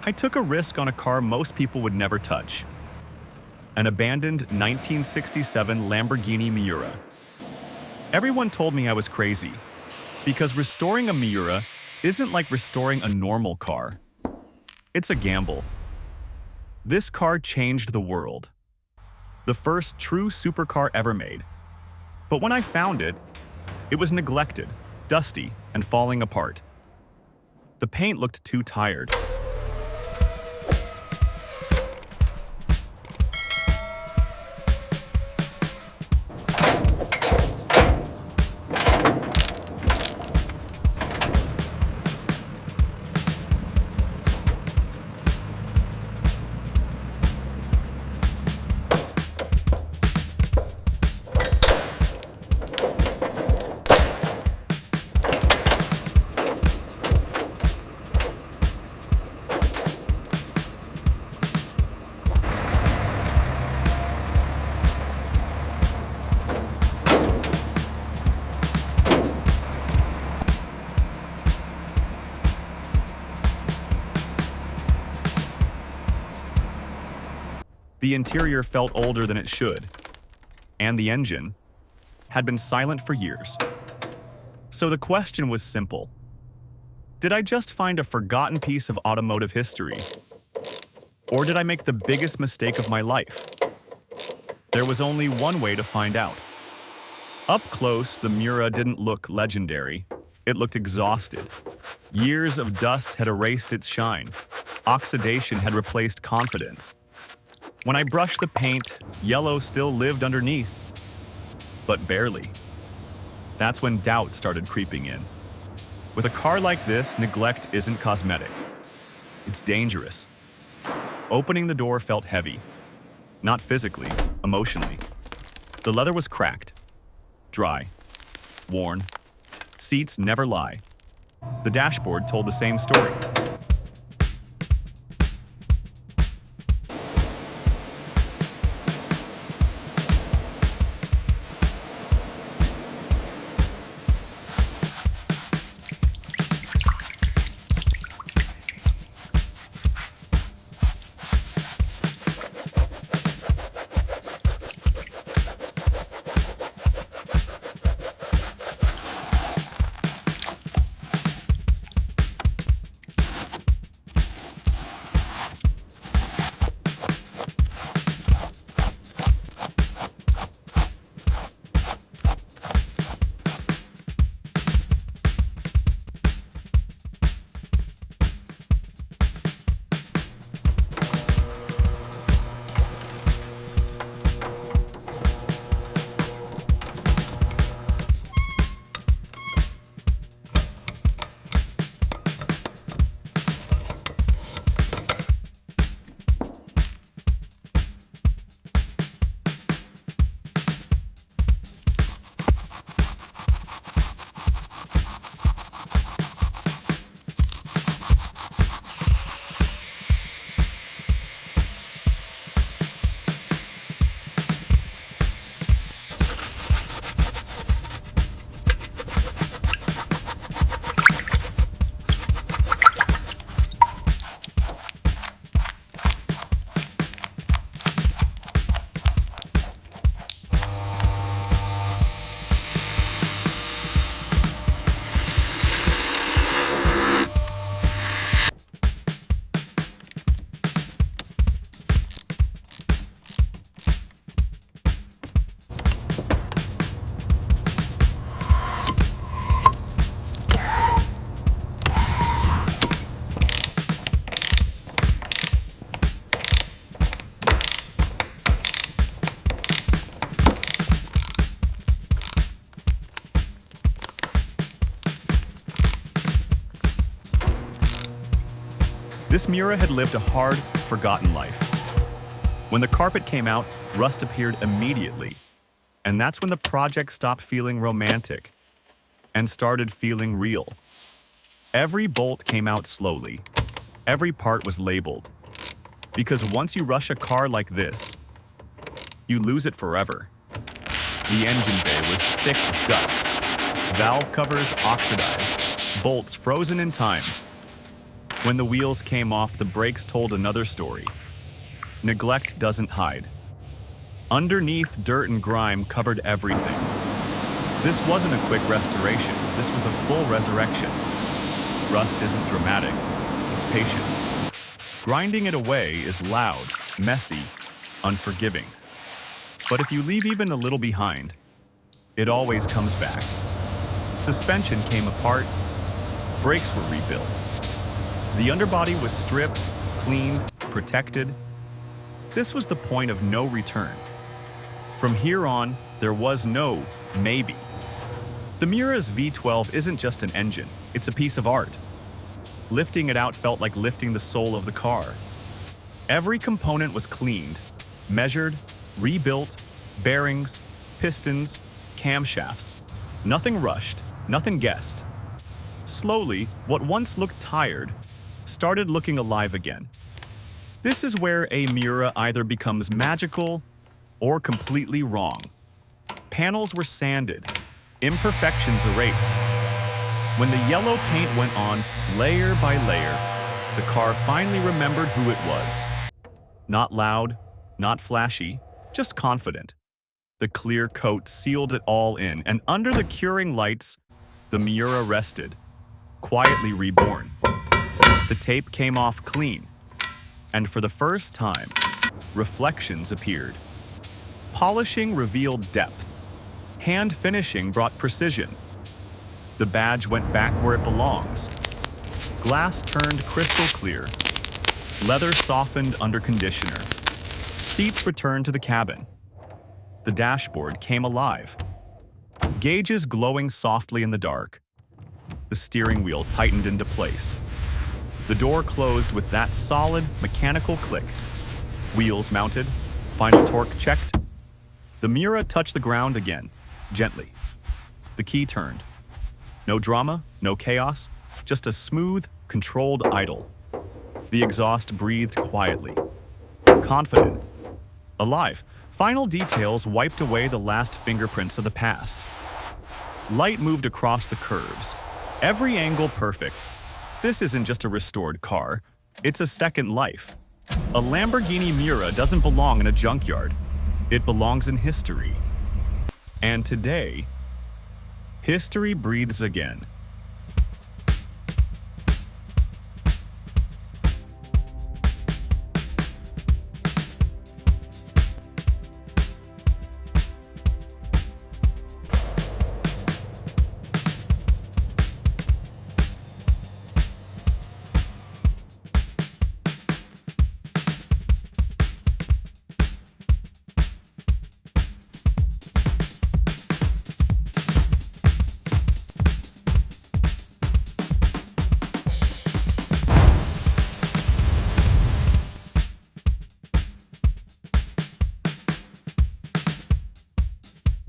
I took a risk on a car most people would never touch. An abandoned 1967 Lamborghini Miura. Everyone told me I was crazy, because restoring a Miura isn't like restoring a normal car. It's a gamble. This car changed the world. The first true supercar ever made. But when I found it, it was neglected, dusty, and falling apart. The paint looked too tired. The interior felt older than it should, and the engine had been silent for years. So the question was simple. Did I just find a forgotten piece of automotive history? Or did I make the biggest mistake of my life? There was only one way to find out. Up close, the Miura didn't look legendary. It looked exhausted. Years of dust had erased its shine. Oxidation had replaced confidence. When I brushed the paint, yellow still lived underneath, but barely. That's when doubt started creeping in. With a car like this, neglect isn't cosmetic. It's dangerous. Opening the door felt heavy. Not physically, emotionally. The leather was cracked, dry, worn. Seats never lie. The dashboard told the same story. This Miura had lived a hard, forgotten life. When the carpet came out, rust appeared immediately. And that's when the project stopped feeling romantic and started feeling real. Every bolt came out slowly. Every part was labeled. Because once you rush a car like this, you lose it forever. The engine bay was thick with dust. Valve covers oxidized. Bolts frozen in time. When the wheels came off, the brakes told another story. Neglect doesn't hide. Underneath, dirt and grime covered everything. This wasn't a quick restoration, this was a full resurrection. Rust isn't dramatic, it's patient. Grinding it away is loud, messy, unforgiving. But if you leave even a little behind, it always comes back. Suspension came apart, brakes were rebuilt. The underbody was stripped, cleaned, protected. This was the point of no return. From here on, there was no maybe. The Miura's V12 isn't just an engine, it's a piece of art. Lifting it out felt like lifting the soul of the car. Every component was cleaned, measured, rebuilt, bearings, pistons, camshafts. Nothing rushed, nothing guessed. Slowly, what once looked tired started looking alive again. This is where a Miura either becomes magical or completely wrong. Panels were sanded, imperfections erased. When the yellow paint went on layer by layer, the car finally remembered who it was. Not loud, not flashy, just confident. The clear coat sealed it all in, and under the curing lights, the Miura rested, quietly reborn. The tape came off clean, and for the first time, reflections appeared. Polishing revealed depth. Hand finishing brought precision. The badge went back where it belongs. Glass turned crystal clear. Leather softened under conditioner. Seats returned to the cabin. The dashboard came alive. Gauges glowing softly in the dark. The steering wheel tightened into place. The door closed with that solid, mechanical click. Wheels mounted, final torque checked. The Miura touched the ground again, gently. The key turned. No drama, no chaos, just a smooth, controlled idle. The exhaust breathed quietly. Confident. Alive. Final details wiped away the last fingerprints of the past. Light moved across the curves. Every angle perfect. This isn't just a restored car. It's a second life. A Lamborghini Miura doesn't belong in a junkyard. It belongs in history. And today, history breathes again.